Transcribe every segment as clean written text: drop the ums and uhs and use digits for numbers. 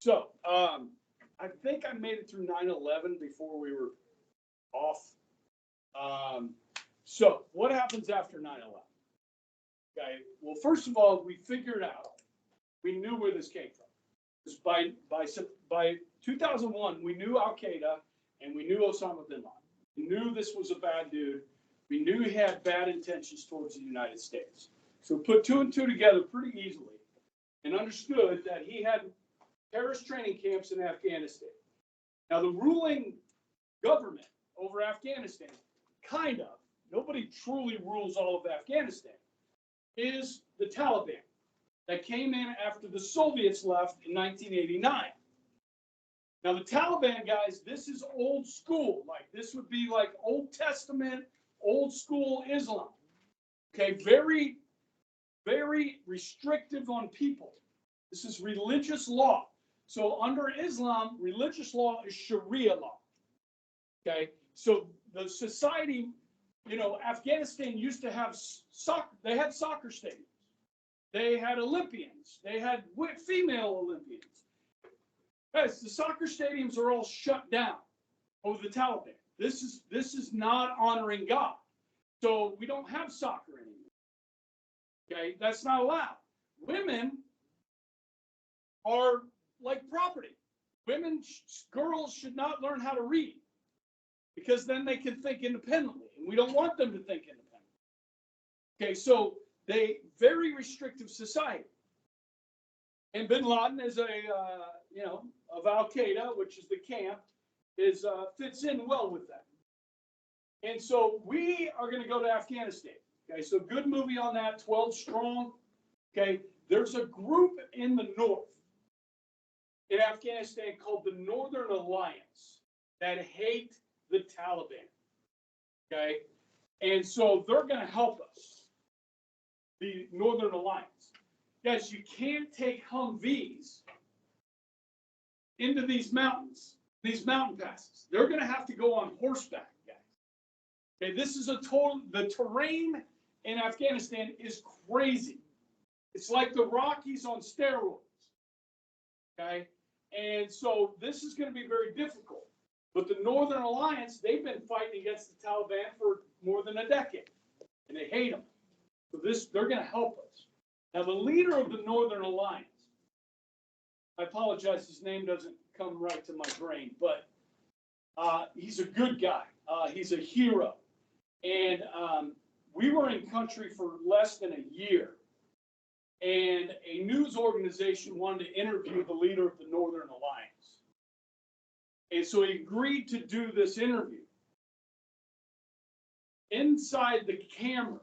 So, I think I made it through 9/11 before we were off. So, what happens after 9/11? Okay. Well, first of all, we figured out, we knew where this came from. Because by 2001, we knew Al Qaeda and we knew Osama bin Laden. We knew this was a bad dude. We knew he had bad intentions towards the United States. So we put two and two together pretty easily and understood that he had terrorist training camps in Afghanistan. Now, the ruling government over Afghanistan, kind of, nobody truly rules all of Afghanistan, is the Taliban that came in after the Soviets left in 1989. Now, the Taliban, guys, this is old school. Like, this would be like Old Testament, old school Islam. Okay, very, very restrictive on people. This is religious law. So under Islam, religious law is Sharia law. Okay, so the society, Afghanistan used to have soccer. They had soccer stadiums. They had Olympians. They had female Olympians. Guys, the soccer stadiums are all shut down over the Taliban. This is not honoring God. So we don't have soccer anymore. Okay, that's not allowed. Women are like property. Girls should not learn how to read because then they can think independently, and we don't want them to think independently. Okay, so very restrictive society. And bin Laden is of Al Qaeda, which is the camp, fits in well with that. And so we are going to go to Afghanistan. Okay, so good movie on that, 12 Strong. Okay, there's a group in the north in Afghanistan called the Northern Alliance that hate the Taliban. Okay, and so they're going to help us, the Northern Alliance. Guys, you can't take Humvees into these mountains, these mountain passes. They're going to have to go on horseback, guys. Okay, this is the terrain in Afghanistan is crazy. It's like the Rockies on steroids. Okay, and so this is going to be very difficult. But the Northern Alliance, they've been fighting against the Taliban for more than a decade, and they hate them. So they're going to help us. Now, the leader of the Northern Alliance, I apologize, his name doesn't come right to my brain, but he's a good guy. He's a hero. And we were in country for less than a year, and a news organization wanted to interview the leader of the Northern Alliance. And so he agreed to do this interview. Inside the camera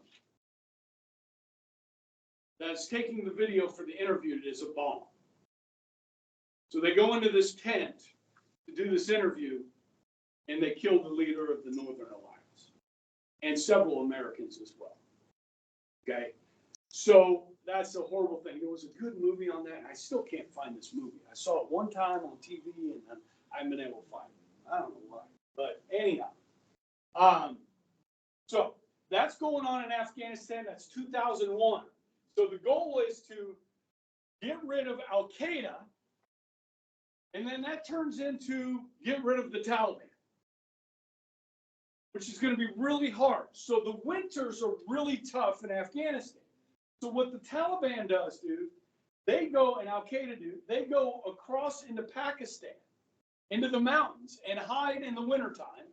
that's taking the video for the interview is a bomb. So they go into this tent to do this interview, and they kill the leader of the Northern Alliance and several Americans as well. Okay, so that's a horrible thing. There was a good movie on that, and I still can't find this movie. I saw it one time on TV, and I haven't been able to find it. I don't know why, but anyhow. So that's going on in Afghanistan. That's 2001. So the goal is to get rid of Al Qaeda, and then that turns into get rid of the Taliban, which is going to be really hard. So the winters are really tough in Afghanistan. So what the Taliban does, they go, and Al Qaeda they go across into Pakistan, into the mountains, and hide in the wintertime.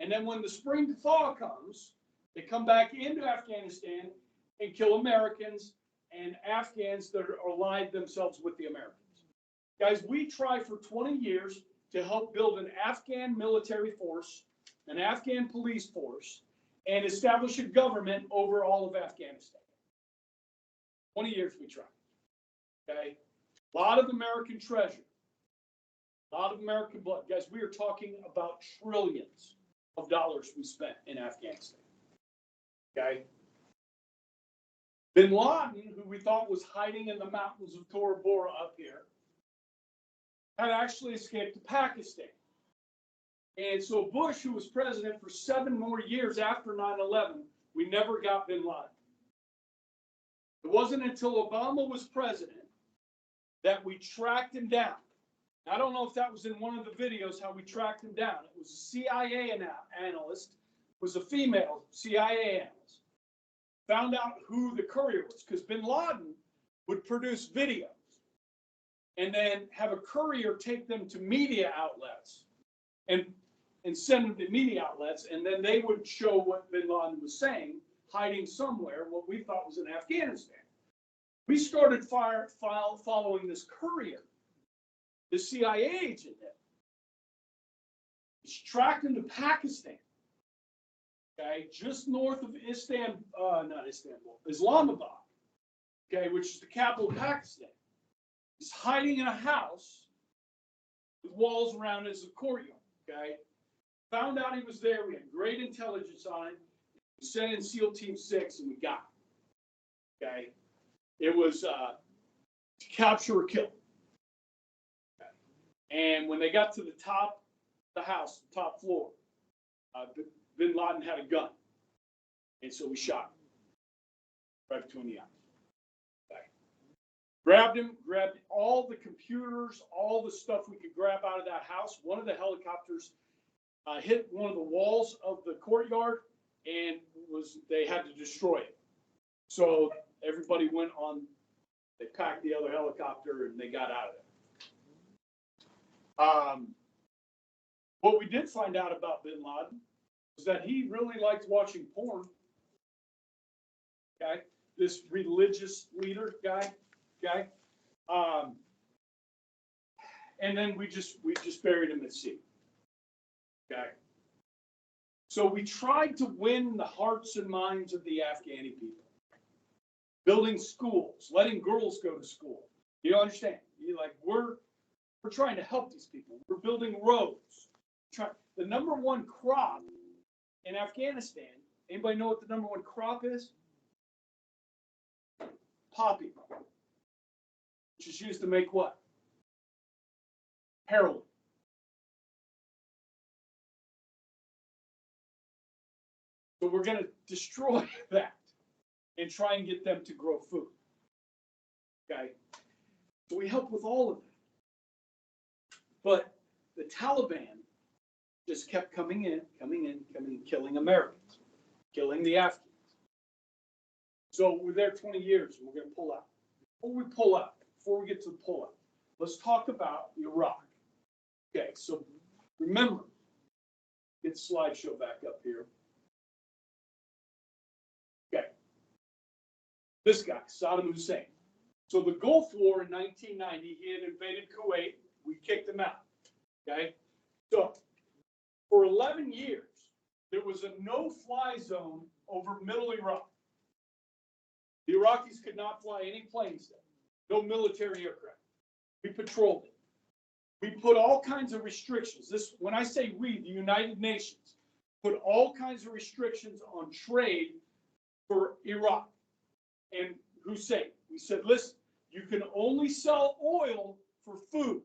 And then when the spring thaw comes, they come back into Afghanistan and kill Americans and Afghans that are allied themselves with the Americans. Guys, we tried for 20 years to help build an Afghan military force, an Afghan police force, and establish a government over all of Afghanistan. 20 years we tried. Okay? A lot of American treasure. A lot of American blood. Guys, we are talking about trillions of dollars we spent in Afghanistan. Okay? Bin Laden, who we thought was hiding in the mountains of Tora Bora up here, had actually escaped to Pakistan. And so Bush, who was president for 7 more years after 9/11, we never got bin Laden. It wasn't until Obama was president that we tracked him down. I don't know if that was in one of the videos, how we tracked him down. It was a CIA analyst, was a female CIA analyst. Found out who the courier was, because bin Laden would produce videos and then have a courier take them to media outlets and send them to media outlets, and then they would show what bin Laden was saying, hiding somewhere, what we thought was in Afghanistan. We started following this courier, the CIA agent did. He's tracked him to Pakistan, okay, just north of Islamabad, okay, which is the capital of Pakistan. He's hiding in a house with walls around it as a courtyard, okay. Found out he was there. We had great intelligence on it. We sent in SEAL Team 6 and we got him, okay. It was to capture or kill. Okay. And when they got to the top of the house, the top floor, bin Laden had a gun. And so we shot him right between the eyes. Okay. Grabbed him, grabbed all the computers, all the stuff we could grab out of that house. One of the helicopters hit one of the walls of the courtyard, and they had to destroy it. So everybody went on, they packed the other helicopter and they got out of there. What we did find out about bin Laden was that he really liked watching porn. Okay, this religious leader guy. And then we just buried him at sea. Okay. So we tried to win the hearts and minds of the Afghani people. Building schools, letting girls go to school. You understand? You're like, we're trying to help these people. We're building roads. The number one crop in Afghanistan, anybody know what the number one crop is? Poppy, which is used to make what? Heroin. So we're going to destroy that and try and get them to grow food. Okay? So we help with all of that. But the Taliban just kept coming in, killing Americans, killing the Afghans. So we're there 20 years and we're going to pull out. Before we get to the pullout, let's talk about Iraq. Okay, so remember, get the slideshow back up here. Okay, this guy, Saddam Hussein. So the Gulf War in 1990, he had invaded Kuwait. We kicked him out. Okay, so for 11 years, there was a no-fly zone over middle Iraq. The Iraqis could not fly any planes there. No military aircraft. We patrolled it. We put all kinds of restrictions. This, when I say we, the United Nations, put all kinds of restrictions on trade for Iraq and Hussein. We said, listen, you can only sell oil for food.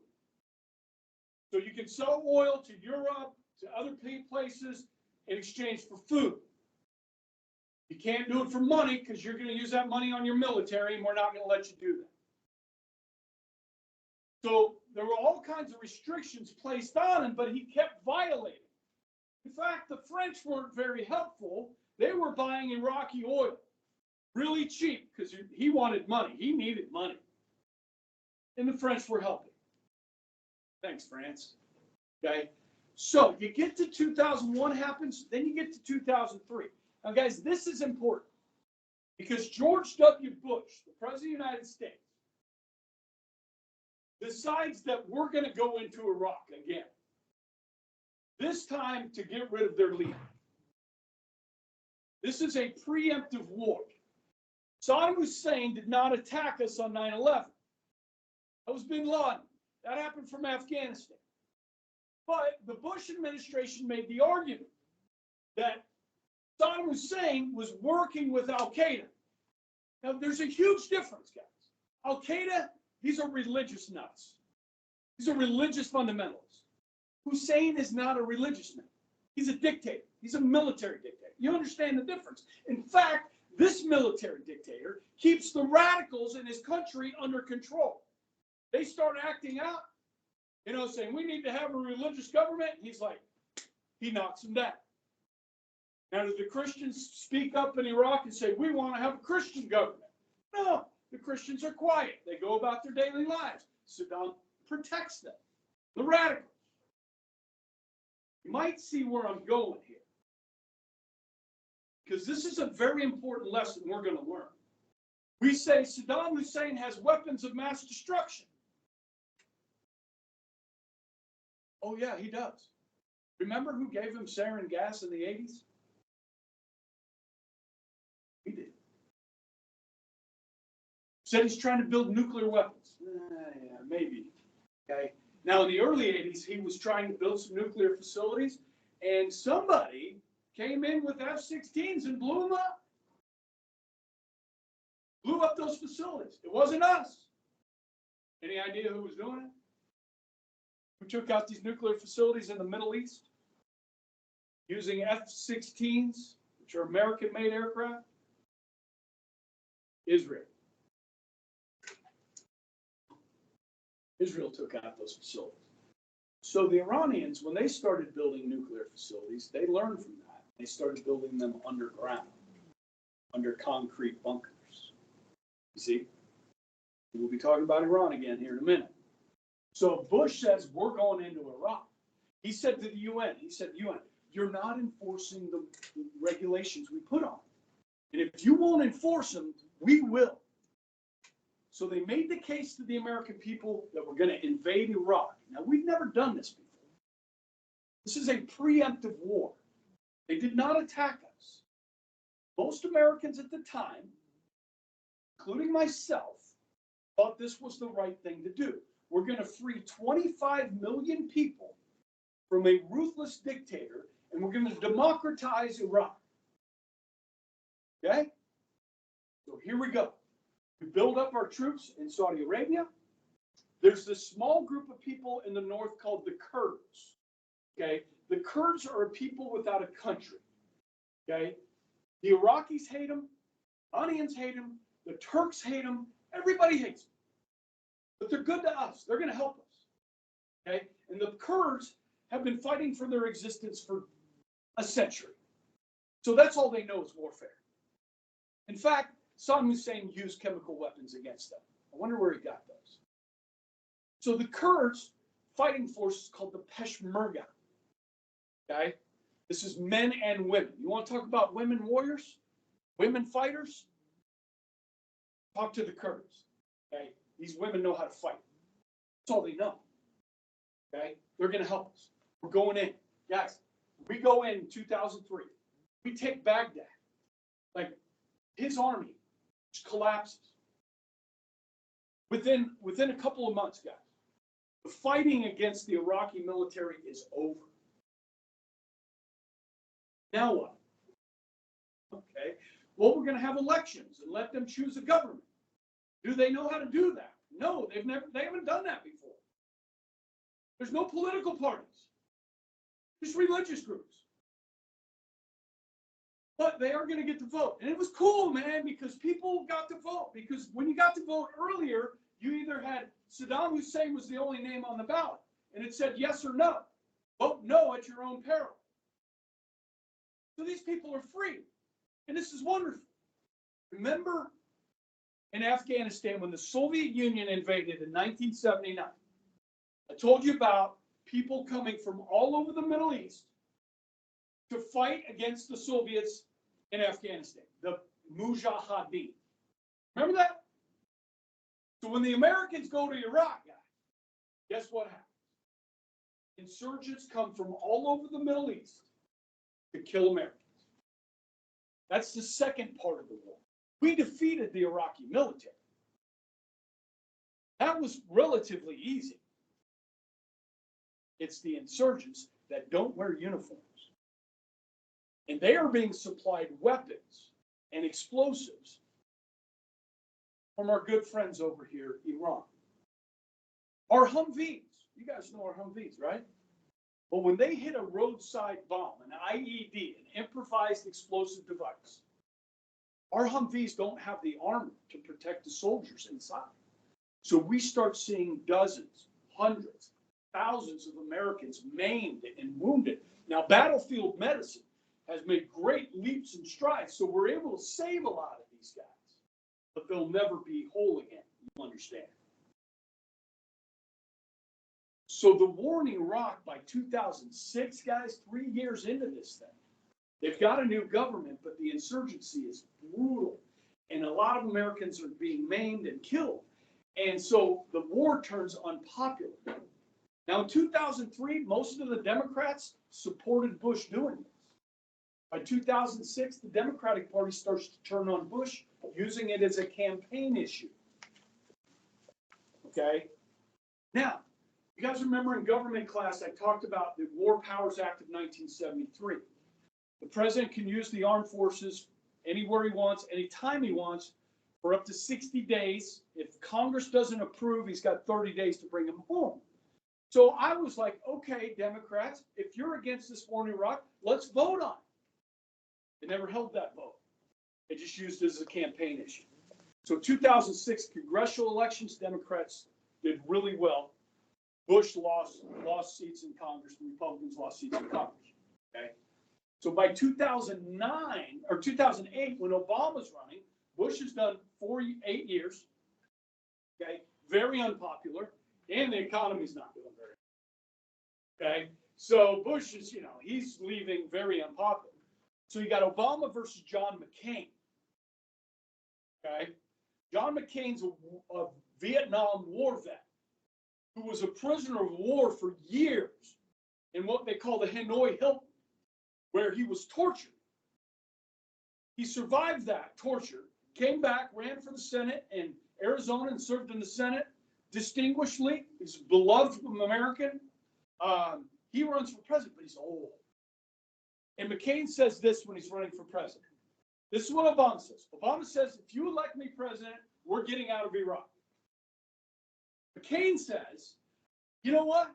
So you can sell oil to Europe, to other places in exchange for food. You can't do it for money because you're going to use that money on your military, and we're not going to let you do that. So there were all kinds of restrictions placed on him, but he kept violating. In fact, the French weren't very helpful. They were buying Iraqi oil really cheap because he wanted money. He needed money. And the French were helping. Thanks, France. Okay. So you get to 2001 happens, then you get to 2003. Now, guys, this is important because George W. Bush, the President of the United States, decides that we're going to go into Iraq again. This time to get rid of their leader. This is a preemptive war. Saddam Hussein did not attack us on 9/11. That was bin Laden. That happened from Afghanistan. But the Bush administration made the argument that Saddam Hussein was working with Al-Qaeda. Now, there's a huge difference, guys. Al-Qaeda, these are religious nuts. These are religious fundamentalists. Hussein is not a religious man. He's a dictator. He's a military dictator. You understand the difference? In fact, this military dictator keeps the radicals in his country under control. They start acting out, saying we need to have a religious government. He's like, he knocks them down. Now, did the Christians speak up in Iraq and say, we want to have a Christian government? No, the Christians are quiet. They go about their daily lives. Saddam protects them, the radicals. You might see where I'm going here, because this is a very important lesson we're going to learn. We say Saddam Hussein has weapons of mass destruction. Oh, yeah, he does. Remember who gave him sarin gas in the 80s? He did. Said he's trying to build nuclear weapons. Yeah, maybe. Okay. Now, in the early 80s, he was trying to build some nuclear facilities, and somebody came in with F-16s and blew them up. Blew up those facilities. It wasn't us. Any idea who was doing it? Who took out these nuclear facilities in the Middle East using F-16s, which are American-made aircraft? Israel. Israel took out those facilities. So the Iranians, when they started building nuclear facilities, they learned from that. They started building them underground, under concrete bunkers. You see? We'll be talking about Iran again here in a minute. So Bush says, we're going into Iraq. He said to the UN, you're not enforcing the regulations we put on. And if you won't enforce them, we will. So they made the case to the American people that we're going to invade Iraq. Now, we've never done this before. This is a preemptive war. They did not attack us. Most Americans at the time, including myself, thought this was the right thing to do. We're going to free 25 million people from a ruthless dictator, and we're going to democratize Iraq. Okay? So here we go. We build up our troops in Saudi Arabia. There's this small group of people in the north called the Kurds. Okay? The Kurds are a people without a country. Okay? The Iraqis hate them. Iranians hate them. The Turks hate them. Everybody hates them. But they're good to us. They're going to help us. Okay? And the Kurds have been fighting for their existence for a century. So that's all they know is warfare. In fact, Saddam Hussein used chemical weapons against them. I wonder where he got those. So the Kurds fighting force is called the Peshmerga. Okay? This is men and women. You want to talk about women warriors? Women fighters? Talk to the Kurds. Okay? These women know how to fight. That's all they know. Okay? They're going to help us. We're going in. Guys, we go in 2003. We take Baghdad. Like, his army just collapses. Within a couple of months, guys, the fighting against the Iraqi military is over. Now what? Okay. Well, we're going to have elections and let them choose a government. Do they know how to do that? No, they haven't done that before. There's no political parties. Just religious groups. But they are going to get to vote. And it was cool, man, because people got to vote. Because when you got to vote earlier, you either had Saddam Hussein was the only name on the ballot, and it said yes or no. Vote no at your own peril. So these people are free. And this is wonderful. Remember in Afghanistan when the Soviet Union invaded in 1979, I told you about people coming from all over the Middle East to fight against the Soviets in Afghanistan, the Mujahideen. Remember that? So when the Americans go to Iraq, guys, guess what happens? Insurgents come from all over the Middle East to kill Americans. That's the second part of the war. We defeated the Iraqi military. That was relatively easy. It's the insurgents that don't wear uniforms. And they are being supplied weapons and explosives from our good friends over here, Iran. Our Humvees, you guys know our Humvees, right? Well, when they hit a roadside bomb, an IED, an improvised explosive device, our Humvees don't have the armor to protect the soldiers inside. So we start seeing dozens, hundreds, thousands of Americans maimed and wounded. Now, battlefield medicine has made great leaps and strides, so we're able to save a lot of these guys, but they'll never be whole again. You understand? So the war in Iraq by 2006, guys, 3 years into this thing, they've got a new government, but the insurgency is brutal. And a lot of Americans are being maimed and killed. And so the war turns unpopular. Now, in 2003, most of the Democrats supported Bush doing this. By 2006, the Democratic Party starts to turn on Bush, using it as a campaign issue. Okay? Now, you guys remember in government class, I talked about the War Powers Act of 1973. The president can use the armed forces anywhere he wants, anytime he wants, for up to 60 days. If Congress doesn't approve, he's got 30 days to bring him home. So I was like, okay, Democrats, if you're against this war in Iraq, let's vote on it. They never held that vote. They just used it as a campaign issue. So 2006 congressional elections, Democrats did really well. Bush lost seats in Congress. The Republicans lost seats in Congress. Okay. So by 2009 or 2008, when Obama's running, Bush has done 8 years. Okay. Very unpopular. And the economy's not doing very well. Okay. So Bush is, he's leaving very unpopular. So you got Obama versus John McCain. Okay. John McCain's a Vietnam War vet who was a prisoner of war for years in what they call the Hanoi Hilton, where he was tortured. He survived that torture, came back, ran for the Senate in Arizona and served in the Senate distinguishedly. He's a beloved American. He runs for president, but he's old. And McCain says this when he's running for president. This is what Obama says. Obama says, if you elect me president, we're getting out of Iraq. McCain says, you know what?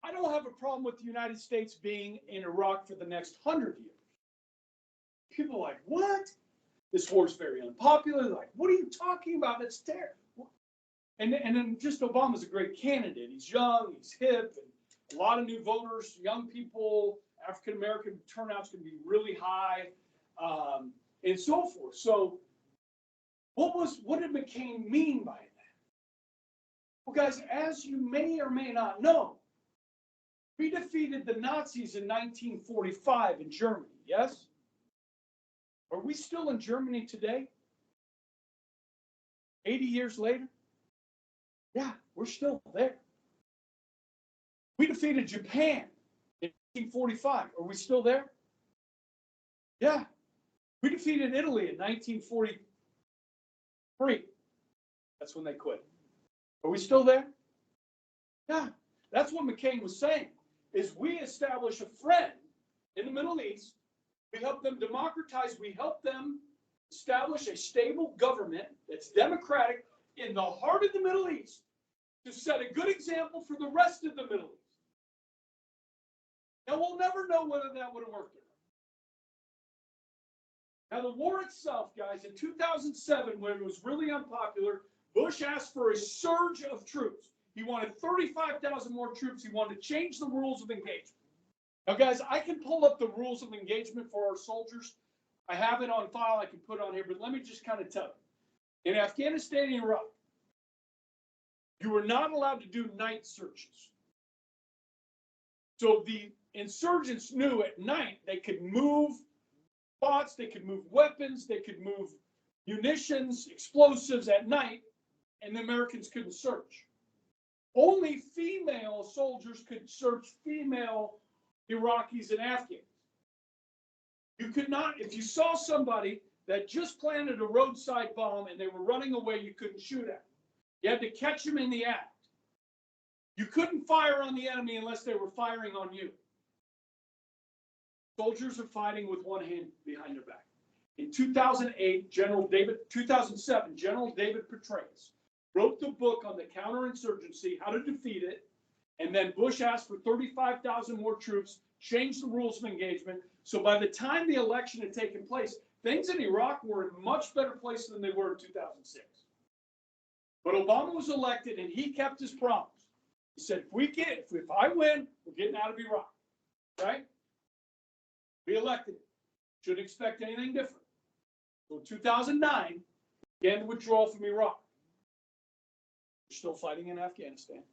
I don't have a problem with the United States being in Iraq for the next 100 years. People are like, what? This war's very unpopular. They're like, what are you talking about? That's terrible. And then just Obama's a great candidate. He's young, he's hip, and a lot of new voters, young people, African-American turnout's going to be really high, and so forth. So what did McCain mean by that? Well, guys, as you may or may not know, we defeated the Nazis in 1945 in Germany, yes? Are we still in Germany today? 80 years later? Yeah, we're still there. We defeated Japan in 1945. Are we still there? Yeah. We defeated Italy in 1943. That's when they quit. Are we still there? Yeah. That's what McCain was saying, is we establish a friend in the Middle East. We help them democratize. We help them establish a stable government that's democratic in the heart of the Middle East to set a good example for the rest of the Middle East. Now, we'll never know whether that would have worked or not. Now, the war itself, guys, in 2007, when it was really unpopular, Bush asked for a surge of troops. He wanted 35,000 more troops. He wanted to change the rules of engagement. Now, guys, I can pull up the rules of engagement for our soldiers. I have it on file. I can put it on here, but let me just kind of tell you. In Afghanistan and Iraq, you were not allowed to do night searches. So the insurgents knew at night they could move spots, they could move weapons, they could move munitions, explosives at night, and the Americans couldn't search. Only female soldiers could search female Iraqis and Afghans. You could not, if you saw somebody that just planted a roadside bomb and they were running away, you couldn't shoot at them. You had to catch them in the act. You couldn't fire on the enemy unless they were firing on you. Soldiers are fighting with one hand behind their back. In 2007, General David Petraeus wrote the book on the counterinsurgency, how to defeat it, and then Bush asked for 35,000 more troops, changed the rules of engagement. So by the time the election had taken place, things in Iraq were in a much better place than they were in 2006. But Obama was elected, and he kept his promise. He said, if I win, we're getting out of Iraq, right? We elected him. Shouldn't expect anything different. So in 2009, began to withdraw from Iraq. We're still fighting in Afghanistan,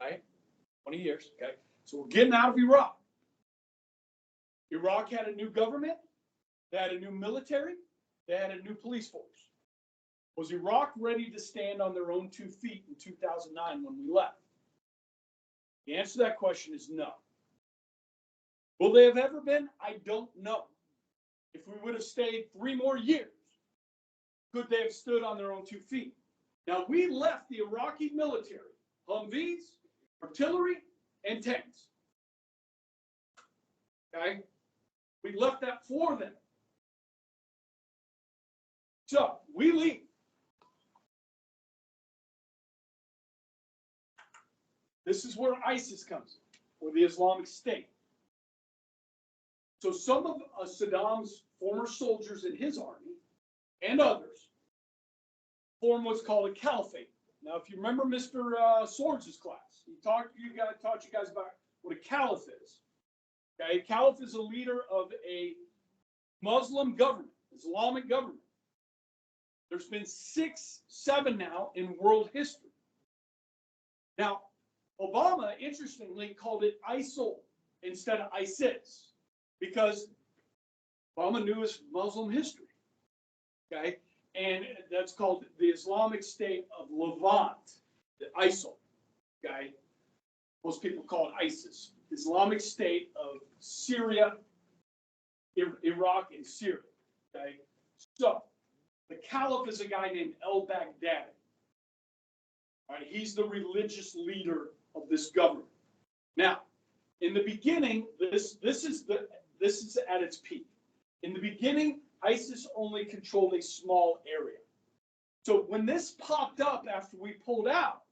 right? 20 years, okay? So we're getting out of Iraq. Iraq had a new government. They had a new military. They had a new police force. Was Iraq ready to stand on their own 2 feet in 2009 when we left? The answer to that question is no. Will they have ever been? I don't know. If we would have stayed 3 more years, could they have stood on their own 2 feet? Now, we left the Iraqi military, Humvees, artillery, and tanks. Okay? We left that for them. So, we leave. This is where ISIS comes in, or the Islamic State. So some of Saddam's former soldiers in his army and others form what's called a caliphate. Now, if you remember Mr. Swords' class, he taught you guys about what a caliph is. Okay, a caliph is a leader of a Muslim government, Islamic government. There's been 6, 7 now in world history. Now, Obama, interestingly, called it ISIL instead of ISIS because Obama knew his Muslim history, okay? And that's called the Islamic State of Levant, the ISIL, okay? Most people call it ISIS. Islamic State of Syria, Iraq, and Syria, okay? So, the caliph is a guy named al-Baghdadi. All right, he's the religious leader of this government. Now, in the beginning, this is at its peak. In the beginning, ISIS only controlled a small area. So when this popped up after we pulled out,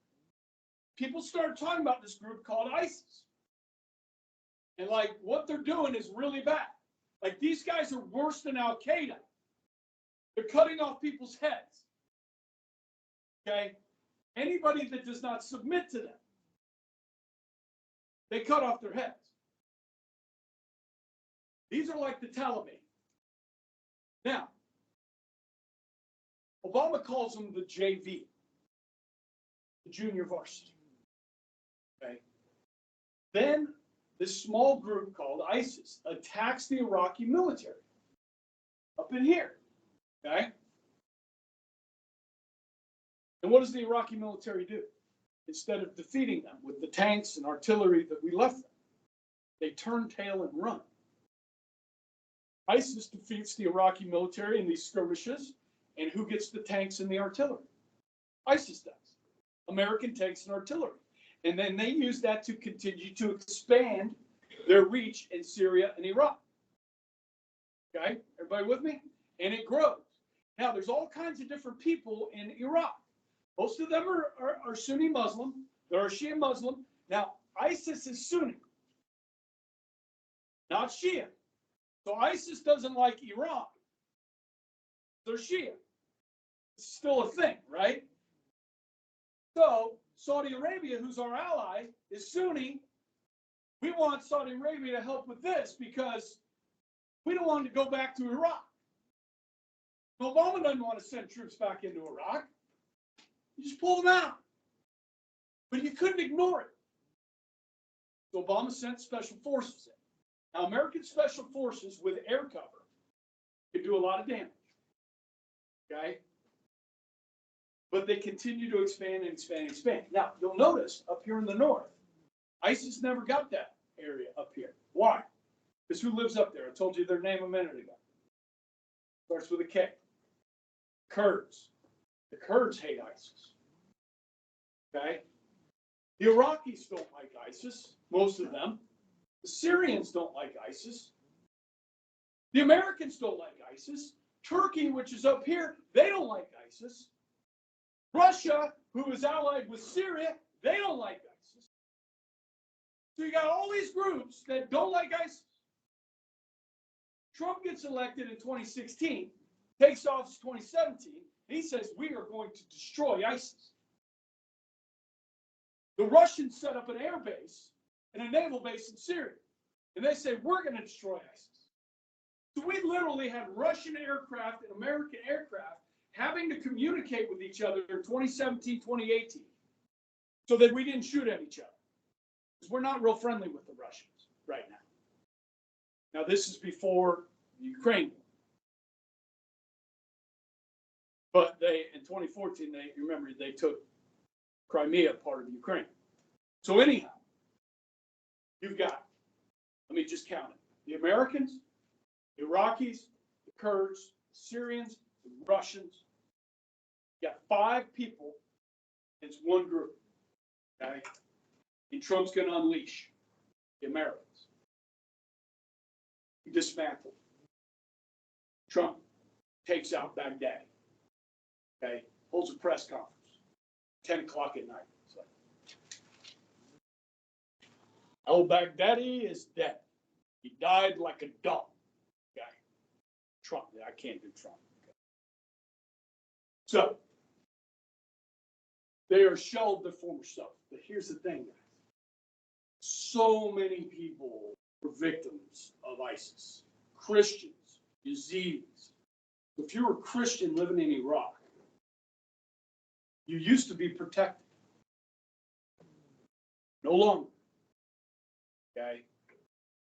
people started talking about this group called ISIS. And like what they're doing is really bad. Like these guys are worse than Al Qaeda. They're cutting off people's heads. Okay? Anybody that does not submit to them, they cut off their heads. These are like the Taliban. Now, Obama calls them the JV, the junior varsity. Okay. Then this small group called ISIS attacks the Iraqi military up in here. Okay. And what does the Iraqi military do? Instead of defeating them with the tanks and artillery that we left them, they turn tail and run. ISIS defeats the Iraqi military in these skirmishes, and who gets the tanks and the artillery? ISIS does. American tanks and artillery. And then they use that to continue to expand their reach in Syria and Iraq. Okay, everybody with me? And it grows. Now, there's all kinds of different people in Iraq. Most of them are Sunni Muslim. There are Shia Muslim. Now, ISIS is Sunni, not Shia. So ISIS doesn't like Iran. They're Shia. It's still a thing, right? So Saudi Arabia, who's our ally, is Sunni. We want Saudi Arabia to help with this because we don't want to go back to Iraq. Obama doesn't want to send troops back into Iraq. You just pull them out. But you couldn't ignore it. So Obama sent special forces in. Now, American special forces with air cover can do a lot of damage. Okay? But they continue to expand and expand and expand. Now, you'll notice up here in the north, ISIS never got that area up here. Why? Because who lives up there? I told you their name a minute ago. Starts with a K. Kurds. The Kurds hate ISIS. Okay? The Iraqis don't like ISIS, most of them. The Syrians don't like ISIS. The Americans don't like ISIS. Turkey, which is up here, they don't like ISIS. Russia, who is allied with Syria, they don't like ISIS. So you got all these groups that don't like ISIS. Trump gets elected in 2016, takes office 2017, and he says we are going to destroy ISIS. The Russians set up an air base and a naval base in Syria. And they say, we're going to destroy ISIS. So we literally had Russian aircraft and American aircraft having to communicate with each other in 2017, 2018, so that we didn't shoot at each other. Because we're not real friendly with the Russians right now. Now, this is before the Ukraine war. But in 2014, they took Crimea, part of Ukraine. So anyhow, you've got, let me just count it. The Americans, the Iraqis, the Kurds, the Syrians, the Russians. You got 5 people. It's one group. Okay? And Trump's going to unleash the Americans. He dismantled. Trump takes out Baghdadi. Okay? Holds a press conference. 10 o'clock at night. It's like, al-Baghdadi is dead. He died like a dog. Okay? Trump. I can't do Trump. Okay. So, they are shelved their former self. But here's the thing, guys. So many people were victims of ISIS. Christians, Yazidis. If you were a Christian living in Iraq, you used to be protected. No longer. Okay?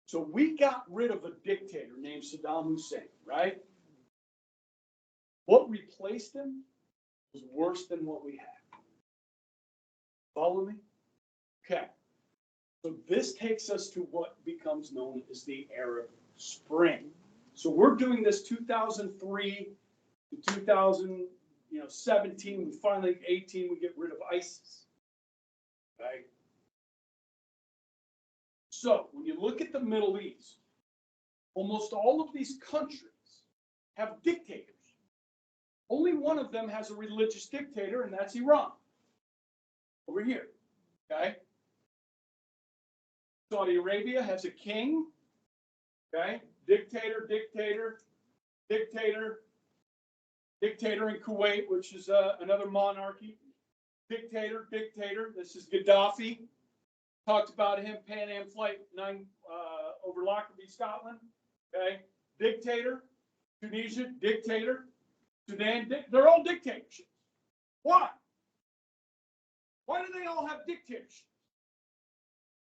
So we got rid of a dictator named Saddam Hussein, right? What replaced him was worse than what we had. Follow me? Okay. So this takes us to what becomes known as the Arab Spring. So we're doing this 2003 to 2017. We finally, 18, we get rid of ISIS. Okay? So when you look at the Middle East, almost all of these countries have dictators. Only one of them has a religious dictator, and that's Iran. Over here. Okay? Saudi Arabia has a king. Okay? Dictator, dictator, dictator, dictator in Kuwait, which is another monarchy. Dictator, dictator. This is Gaddafi. Talked about him, Pan Am Flight 9 over Lockerbie, Scotland. Okay? Dictator. Tunisia, dictator. Sudan, they're all dictatorships. Why? Why do they all have dictatorships?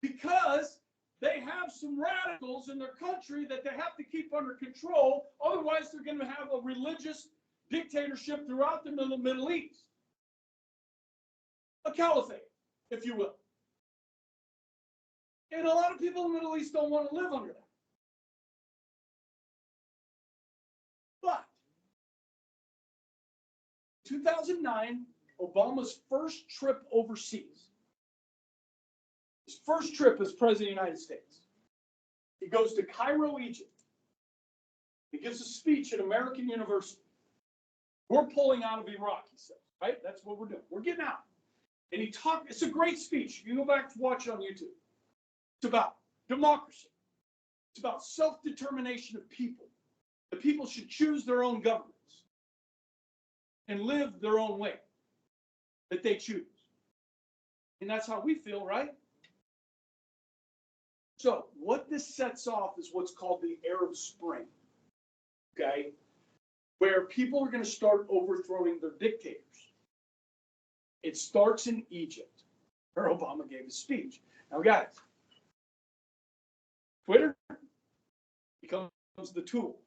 Because they have some radicals in their country that they have to keep under control. Otherwise, they're going to have a religious dictatorship throughout the Middle East. A caliphate, if you will. And a lot of people in the Middle East don't want to live under that. But 2009, Obama's first trip overseas. His first trip as president of the United States. He goes to Cairo, Egypt. He gives a speech at American University. We're pulling out of Iraq, he says, right? That's what we're doing. We're getting out. And it's a great speech. You can go back to watch it on YouTube. It's about democracy. It's about self-determination of people. The people should choose their own governments and live their own way that they choose. And that's how we feel, right? So what this sets off is what's called the Arab Spring, okay? Where people are going to start overthrowing their dictators. It starts in Egypt, where Obama gave his speech. Now, guys, Twitter becomes the tool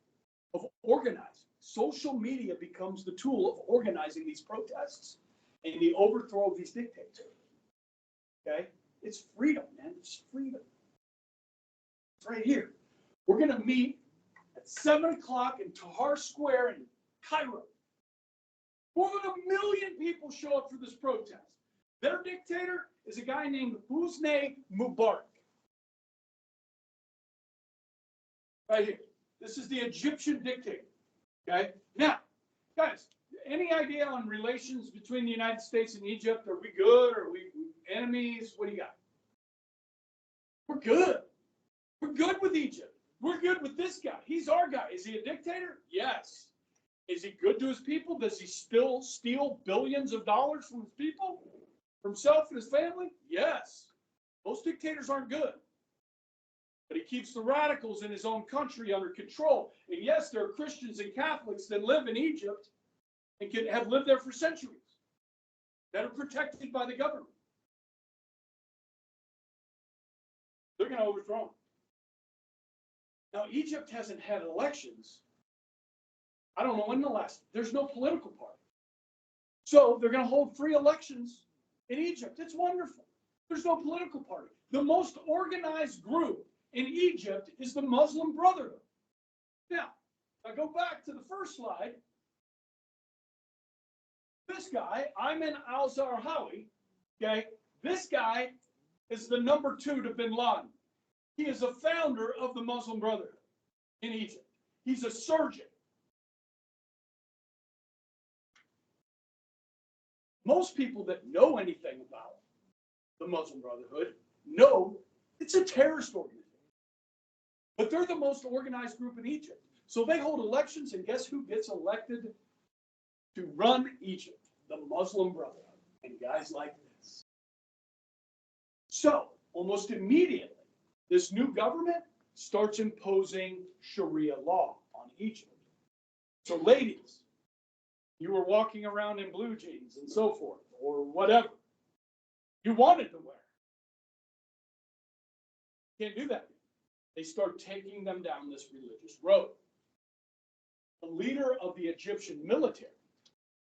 of organizing. Social media becomes the tool of organizing these protests and the overthrow of these dictators. Okay? It's freedom, man. It's freedom. It's right here. We're going to meet at 7 o'clock in Tahrir Square in Cairo. More than 1 million people show up for this protest. Their dictator is a guy named Hosni Mubarak. Right here. This is the Egyptian dictator. Okay? Now, guys, any idea on relations between the United States and Egypt? Are we good? Are we enemies? What do you got? We're good. We're good with Egypt. We're good with this guy. He's our guy. Is he a dictator? Yes. Is he good to his people? Does he still steal billions of dollars from his people? for himself and his family? Yes. Most dictators aren't good. But he keeps the radicals in his own country under control. And yes, there are Christians and Catholics that live in Egypt and have lived there for centuries that are protected by the government. They're going to overthrow him. Now, Egypt hasn't had elections. I don't know when the last. There's no political party. So they're going to hold free elections in Egypt. It's wonderful. There's no political party. The most organized group in Egypt is the Muslim Brotherhood. Now, I go back to the first slide. This guy, Ayman al-Zawahiri, okay, this guy is the number 2 to bin Laden. He is a founder of the Muslim Brotherhood in Egypt. He's a surgeon. Most people that know anything about the Muslim Brotherhood know it's a terrorist organization. But they're the most organized group in Egypt. So they hold elections, and guess who gets elected to run Egypt? The Muslim Brotherhood. And guys like this. So, almost immediately, this new government starts imposing Sharia law on Egypt. So, ladies, you were walking around in blue jeans and so forth, or whatever you wanted to wear. Can't do that. They start taking them down this religious road. The leader of the Egyptian military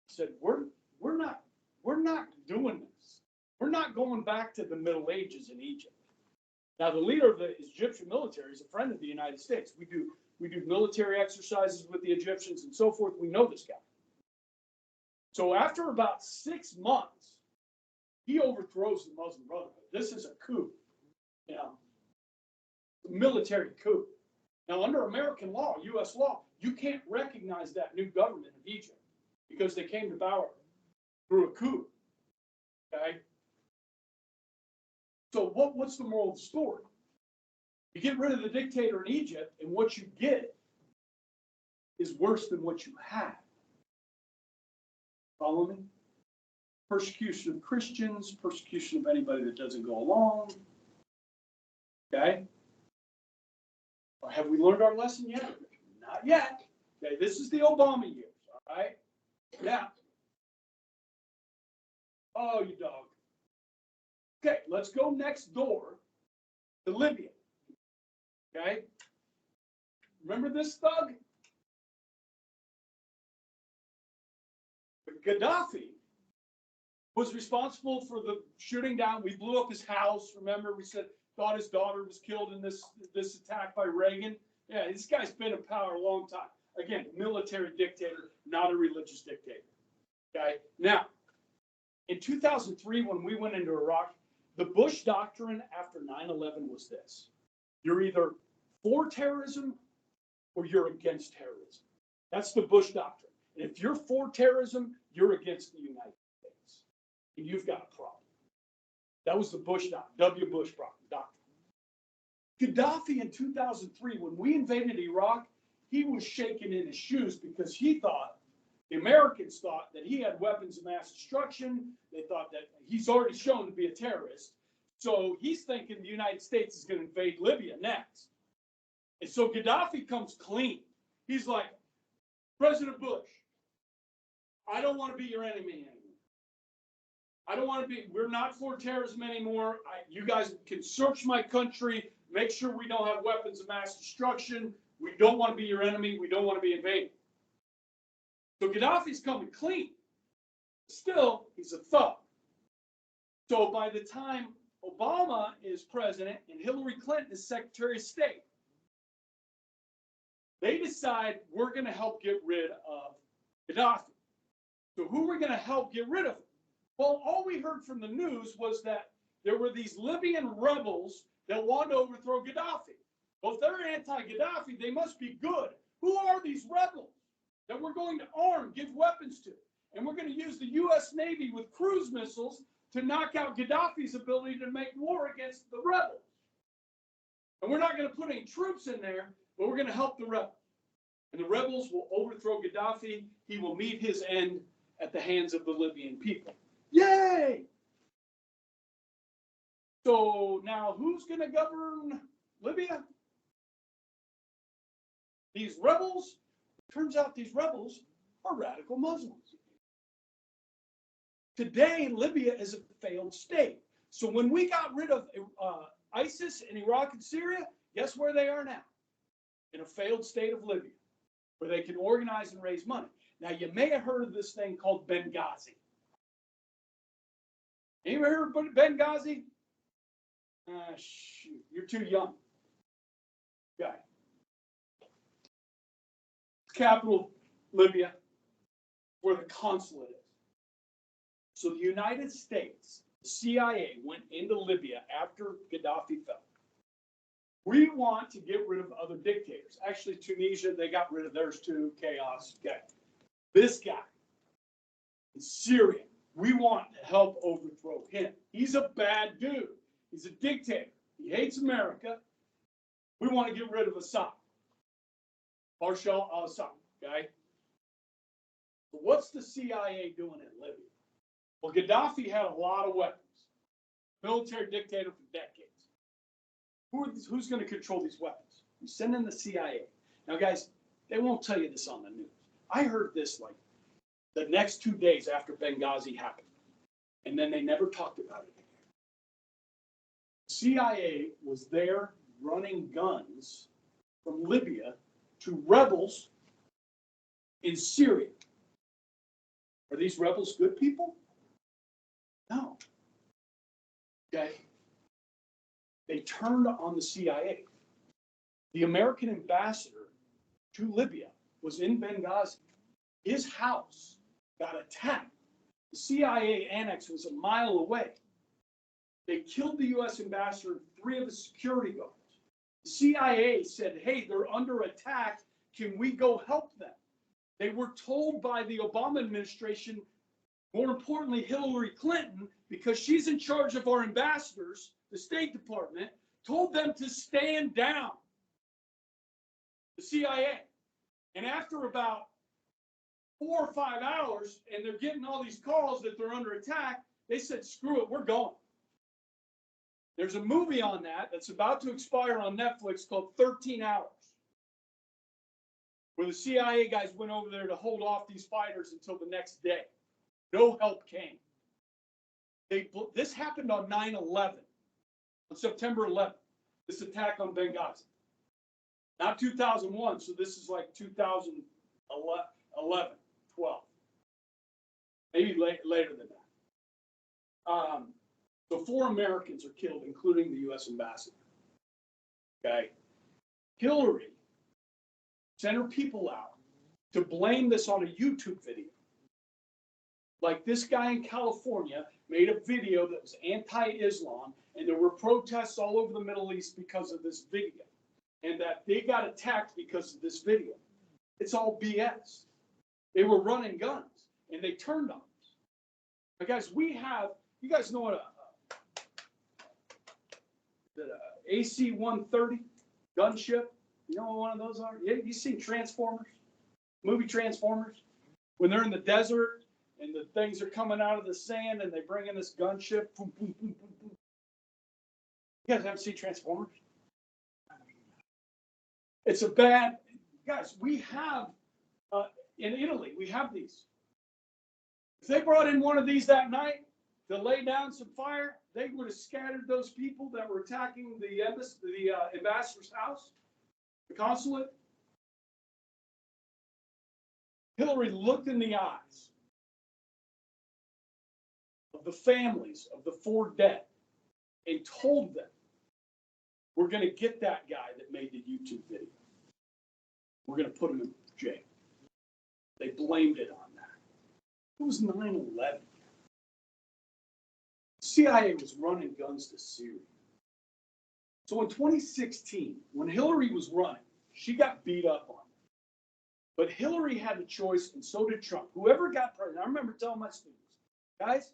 said, we're not doing this. We're not going back to the Middle Ages in Egypt. Now, the leader of the Egyptian military is a friend of the United States. We do military exercises with the Egyptians and so forth. We know this guy. So after about 6 months, he overthrows the Muslim Brotherhood. This is a coup, you know, a military coup. Now, under American law, U.S. law, you can't recognize that new government of Egypt because they came to power through a coup. Okay? So what's the moral of the story? You get rid of the dictator in Egypt, and what you get is worse than what you had. Follow me? Persecution of Christians, persecution of anybody that doesn't go along. Okay? Or have we learned our lesson yet? Not yet. Okay, this is the Obama years, all right? Now, oh, you dog. Okay, let's go next door to Libya. Okay? Remember this thug? Gaddafi was responsible for the shooting down. We blew up his house. Remember, we thought his daughter was killed in this attack by Reagan. Yeah, this guy's been in power a long time. Again, military dictator, not a religious dictator. Okay? Now, in 2003, when we went into Iraq, the Bush doctrine after 9/11 was this. You're either for terrorism or you're against terrorism. That's the Bush doctrine. And if you're for terrorism, you're against the United States. And you've got a problem. That was the Bush doctrine, W. Bush doctrine. Gaddafi in 2003, when we invaded Iraq, he was shaking in his shoes because he thought, the Americans thought that he had weapons of mass destruction. They thought that he's already shown to be a terrorist. So he's thinking the United States is going to invade Libya next. And so Gaddafi comes clean. He's like, President Bush, I don't want to be your enemy anymore. I don't want to be, we're not for terrorism anymore. You guys can search my country, make sure we don't have weapons of mass destruction. We don't want to be your enemy. We don't want to be invaded. So Gaddafi's coming clean. Still, he's a thug. So by the time Obama is president and Hillary Clinton is Secretary of State, they decide we're going to help get rid of Gaddafi. So who are we going to help get rid of him? Well, all we heard from the news was that there were these Libyan rebels that wanted to overthrow Gaddafi. Well, if they're anti-Gaddafi, they must be good. Who are these rebels that we're going to arm, give weapons to? And we're going to use the U.S. Navy with cruise missiles to knock out Gaddafi's ability to make war against the rebels. And we're not going to put any troops in there, but we're going to help the rebels. And the rebels will overthrow Gaddafi. He will meet his end at the hands of the Libyan people. Yay! So now who's going to govern Libya? These rebels. Turns out these rebels are radical Muslims. Today, Libya is a failed state. So when we got rid of ISIS in Iraq and Syria, guess where they are now? In a failed state of Libya, where they can organize and raise money. Now, you may have heard of this thing called Benghazi. Anybody heard of Benghazi? Shoot, you're too young. Okay. Capital of Libya, where the consulate is. So the United States, the CIA, went into Libya after Gaddafi fell. We want to get rid of other dictators. Actually, Tunisia, they got rid of theirs too. Chaos. Okay. This guy in Syria, we want to help overthrow him. He's a bad dude. He's a dictator. He hates America. We want to get rid of Assad. Bashar al-Assad. Okay. But what's the CIA doing in Libya? Well, Gaddafi had a lot of weapons. Military dictator for decades. Who's going to control these weapons? You send in the CIA. Now, guys, they won't tell you this on the news. I heard this like the next 2 days after Benghazi happened. And then they never talked about it again. CIA was there running guns from Libya to rebels in Syria. Are these rebels good people? No. Okay. They turned on the CIA. The American ambassador to Libya was in Benghazi. His house got attacked. The CIA annex was a mile away. They killed the U.S. ambassador and 3 of his security guards. The CIA said, hey, they're under attack. Can we go help them? They were told by the Obama administration, more importantly, Hillary Clinton, because she's in charge of our ambassadors, the State Department, told them to stand down. The CIA. And after about 4 or 5 hours, and they're getting all these calls that they're under attack, they said, screw it, we're going. There's a movie on that that's about to expire on Netflix called 13 Hours, where the CIA guys went over there to hold off these fighters until the next day. No help came. This happened on 9/11, on September 11th, this attack on Benghazi. Not 2001, so this is like 2011, 12. Maybe later than that. So 4 Americans are killed, including the U.S. ambassador. Okay. Hillary sent her people out to blame this on a YouTube video. Like this guy in California made a video that was anti-Islam, and there were protests all over the Middle East because of this video, and that they got attacked because of this video. It's all BS. They were running guns, and they turned on us. But guys, you guys know what the AC-130 gunship? You know what one of those are? You seen Transformers? Movie Transformers? When they're in the desert and the things are coming out of the sand and they bring in this gunship. Boom, boom, boom, boom, boom. You guys haven't seen Transformers? It's a bad, guys, we have, in Italy, we have these. If they brought in one of these that night to lay down some fire, they would have scattered those people that were attacking the ambassador's house, the consulate. Hillary looked in the eyes of the families of the 4 dead and told them, we're going to get that guy that made the YouTube video. We're going to put him in jail. They blamed it on that. It was 9/11. CIA was running guns to Syria. So in 2016, when Hillary was running, she got beat up on it. But Hillary had a choice, and so did Trump. Whoever got president, I remember telling my students, guys,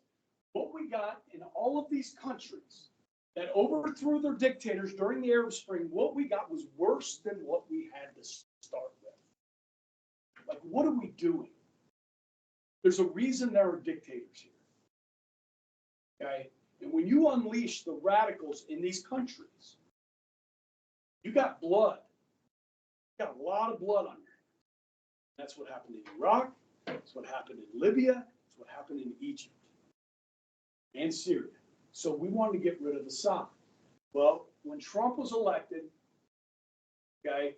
what we got in all of these countries that overthrew their dictators during the Arab Spring, what we got was worse than what we had to start with. Like, what are we doing? There's a reason there are dictators here. Okay? And when you unleash the radicals in these countries, you got blood. You got a lot of blood on your hands. That's what happened in Iraq. That's what happened in Libya. That's what happened in Egypt and Syria. So we wanted to get rid of Assad. Well, when Trump was elected, okay,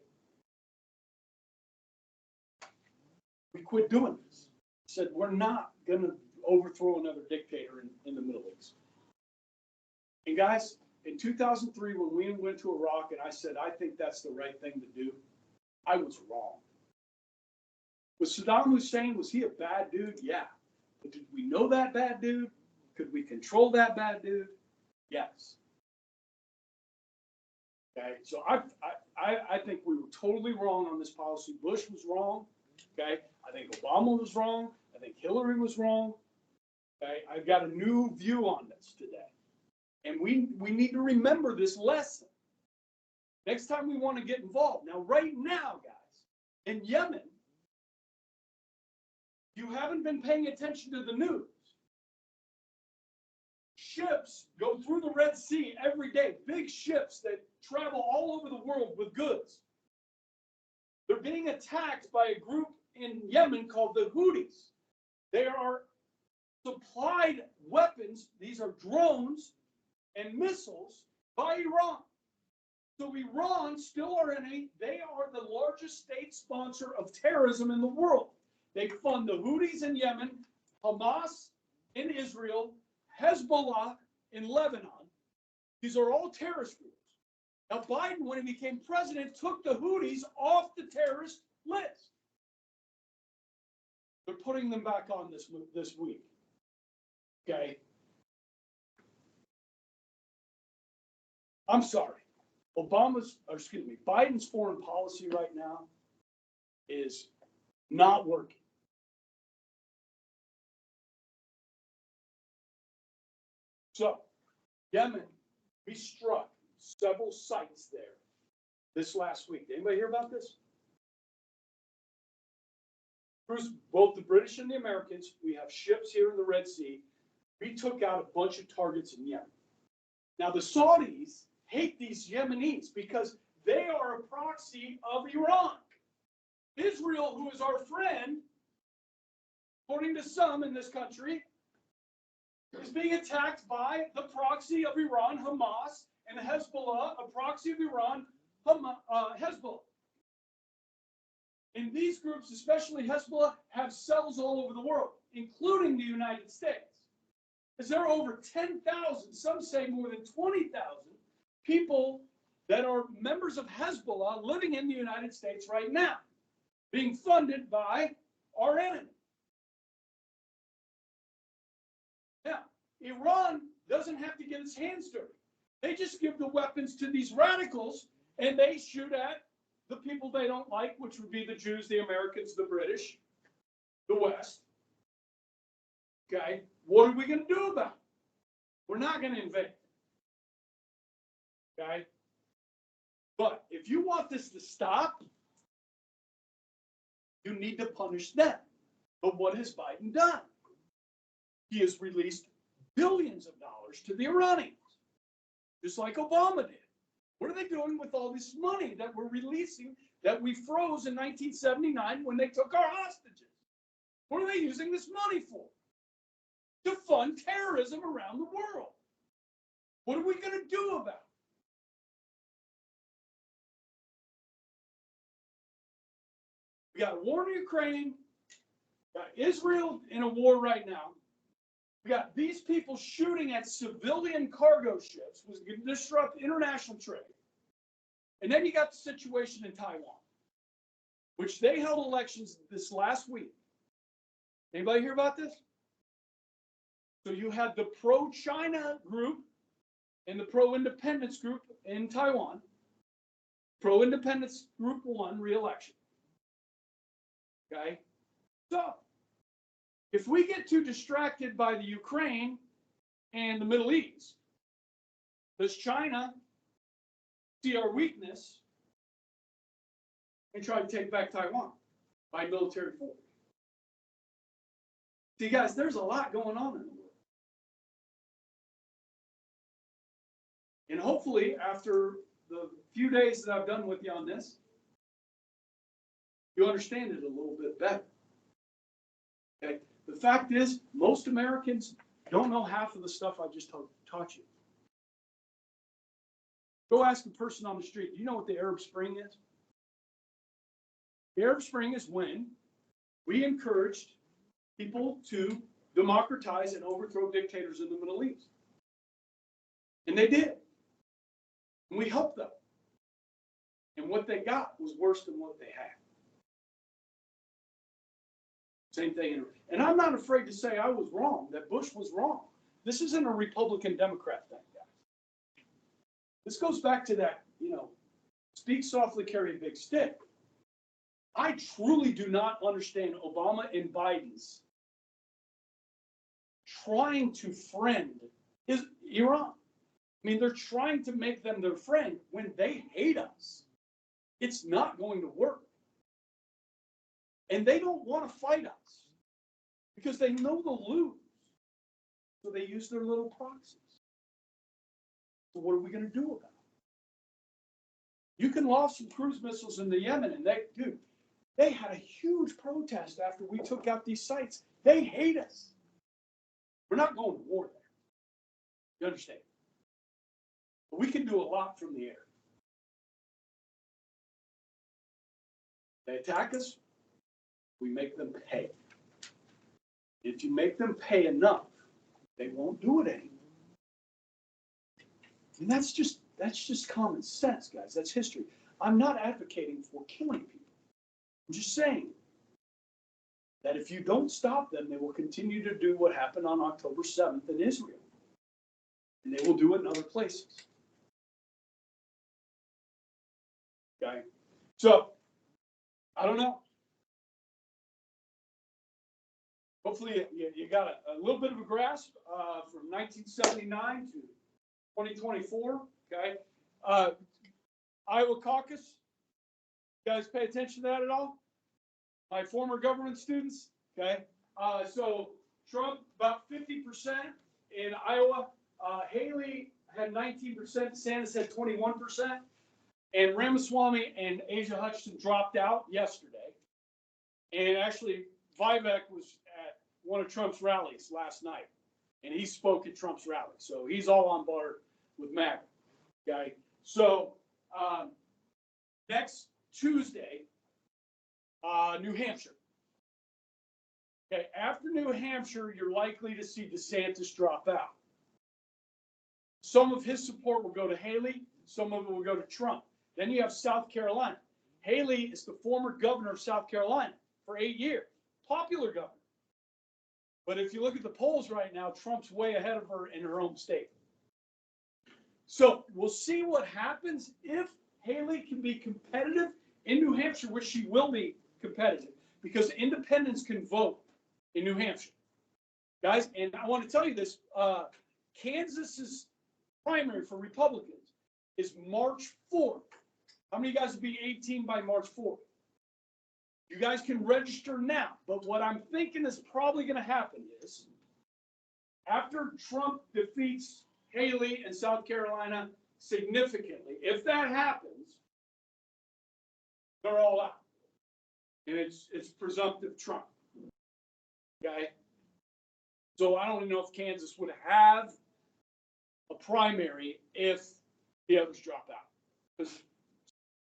we quit doing this. Said we're not going to overthrow another dictator in the Middle East. And guys, in 2003, when we went to Iraq and I said, I think that's the right thing to do, I was wrong. Was Saddam Hussein, was he a bad dude? Yeah. But did we know that bad dude? Could we control that bad dude? Yes. Okay, so I think we were totally wrong on this policy. Bush was wrong. Okay, I think Obama was wrong. I think Hillary was wrong. Okay, I've got a new view on this today. And we need to remember this lesson next time we want to get involved. Now, right now, guys, in Yemen, you haven't been paying attention to the news. Ships go through the Red Sea every day, big ships that travel all over the world with goods. They're being attacked by a group in Yemen called the Houthis. They are supplied weapons, these are drones and missiles, by Iran. So Iran still they are the largest state sponsor of terrorism in the world. They fund the Houthis in Yemen, Hamas in Israel, Hezbollah in Lebanon. These are all terrorist groups. Now, Biden, when he became president, took the Houthis off the terrorist list. They're putting them back on this week. Okay. I'm sorry. Biden's foreign policy right now is not working. So, Yemen, we struck several sites there this last week. Anybody hear about this? Both the British and the Americans, we have ships here in the Red Sea. We took out a bunch of targets in Yemen. Now, the Saudis hate these Yemenis because they are a proxy of Iran. Israel, who is our friend, according to some in this country, is being attacked by the proxy of Iran, Hamas, and Hezbollah, a proxy of Iran, Hezbollah. And these groups, especially Hezbollah, have cells all over the world, including the United States. Because there are over 10,000, some say more than 20,000 people that are members of Hezbollah living in the United States right now, being funded by our enemy. Now, Iran doesn't have to get its hands dirty. They just give the weapons to these radicals, and they shoot at the people they don't like, which would be the Jews, the Americans, the British, the West. Okay, what are we going to do about it? We're not going to invade. Okay? But if you want this to stop, you need to punish them. But what has Biden done? He has released billions of dollars to the Iranians, just like Obama did. What are they doing with all this money that we're releasing that we froze in 1979 when they took our hostages? What are they using this money for? To fund terrorism around the world. What are we going to do about it? We got a war in Ukraine, got Israel in a war right now. We got these people shooting at civilian cargo ships, which can disrupt international trade. And then you got the situation in Taiwan, which they held elections this last week. Anybody hear about this? So you had the pro-China group and the pro-independence group in Taiwan. Pro-independence group won re-election. Okay? So, if we get too distracted by the Ukraine and the Middle East, does China see our weakness and try to take back Taiwan by military force? See, guys, there's a lot going on in the world. And hopefully, after the few days that I've done with you on this, you understand it a little bit better. Okay? The fact is, most Americans don't know half of the stuff I just taught you. Go ask a person on the street, do you know what the Arab Spring is? The Arab Spring is when we encouraged people to democratize and overthrow dictators in the Middle East. And they did. And we helped them. And what they got was worse than what they had. Same thing. And I'm not afraid to say I was wrong, that Bush was wrong. This isn't a Republican-Democrat thing, guys. This goes back to that, speak softly, carry a big stick. I truly do not understand Obama and Biden's trying to friend Iran. I mean, they're trying to make them their friend when they hate us. It's not going to work. And they don't want to fight us because they know they'll lose. So they use their little proxies. So what are we going to do about it? You can launch some cruise missiles into Yemen, and they had a huge protest after we took out these sites. They hate us. We're not going to war there. You understand? But we can do a lot from the air. They attack us, we make them pay. If you make them pay enough, they won't do it anymore. And that's just common sense, guys. That's history. I'm not advocating for killing people. I'm just saying that if you don't stop them, they will continue to do what happened on October 7th in Israel. And they will do it in other places. Okay? So, I don't know. Hopefully you got a little bit of a grasp from 1979 to 2024. Okay? Iowa caucus. You guys pay attention to that at all? My former government students. Okay? So Trump about 50% in Iowa. Haley had 19%. DeSantis had 21%. And Ramaswamy and Asa Hutchinson dropped out yesterday. And actually, Vivek was at one of Trump's rallies last night. And he spoke at Trump's rally. So he's all on board with MAGA. Okay? So next Tuesday, New Hampshire. Okay, after New Hampshire, you're likely to see DeSantis drop out. Some of his support will go to Haley. Some of it will go to Trump. Then you have South Carolina. Haley is the former governor of South Carolina for 8 years. Popular governor. But if you look at the polls right now, Trump's way ahead of her in her home state. So we'll see what happens if Haley can be competitive in New Hampshire, which she will be competitive, because independents can vote in New Hampshire. Guys, and I want to tell you this, Kansas's primary for Republicans is March 4th. How many of you guys will be 18 by March 4th? You guys can register now, but what I'm thinking is probably going to happen is after Trump defeats Haley in South Carolina significantly, if that happens, they're all out. And it's presumptive Trump. Okay? So I don't even know if Kansas would have a primary if the others drop out. Because it's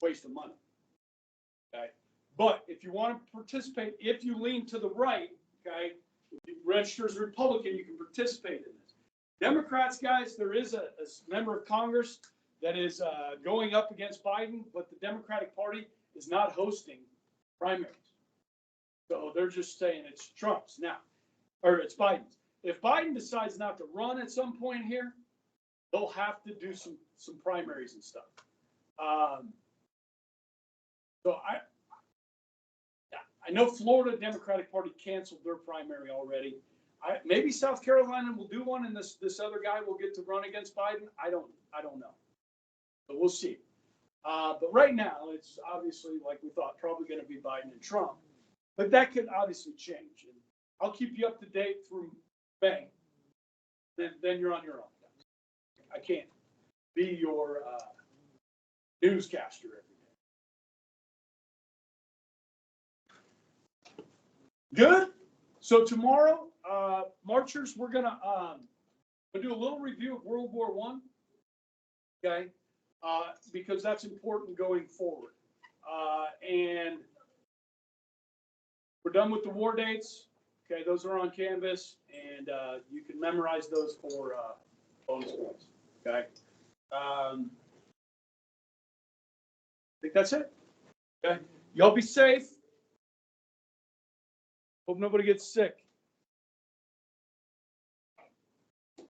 a waste of money. Okay? But if you want to participate, if you lean to the right, okay, if you register as a Republican, you can participate in this. Democrats, guys, there is a member of Congress that is going up against Biden, but the Democratic Party is not hosting primaries. So they're just saying it's Trump's now, or it's Biden's. If Biden decides not to run at some point here, they'll have to do some primaries and stuff. So I know Florida Democratic Party canceled their primary already. Maybe South Carolina will do one, and this other guy will get to run against Biden. I don't know, but we'll see. But right now, it's obviously, like we thought, probably going to be Biden and Trump. But that could obviously change. And I'll keep you up to date through May. Then you're on your own. I can't be your newscaster every day. Good. So tomorrow, marchers, we're gonna do a little review of World War I. Okay, because that's important going forward. And we're done with the war dates. Okay, those are on Canvas, and you can memorize those for bonus points. Okay. I think that's it. Okay. Y'all be safe. Hope nobody gets sick.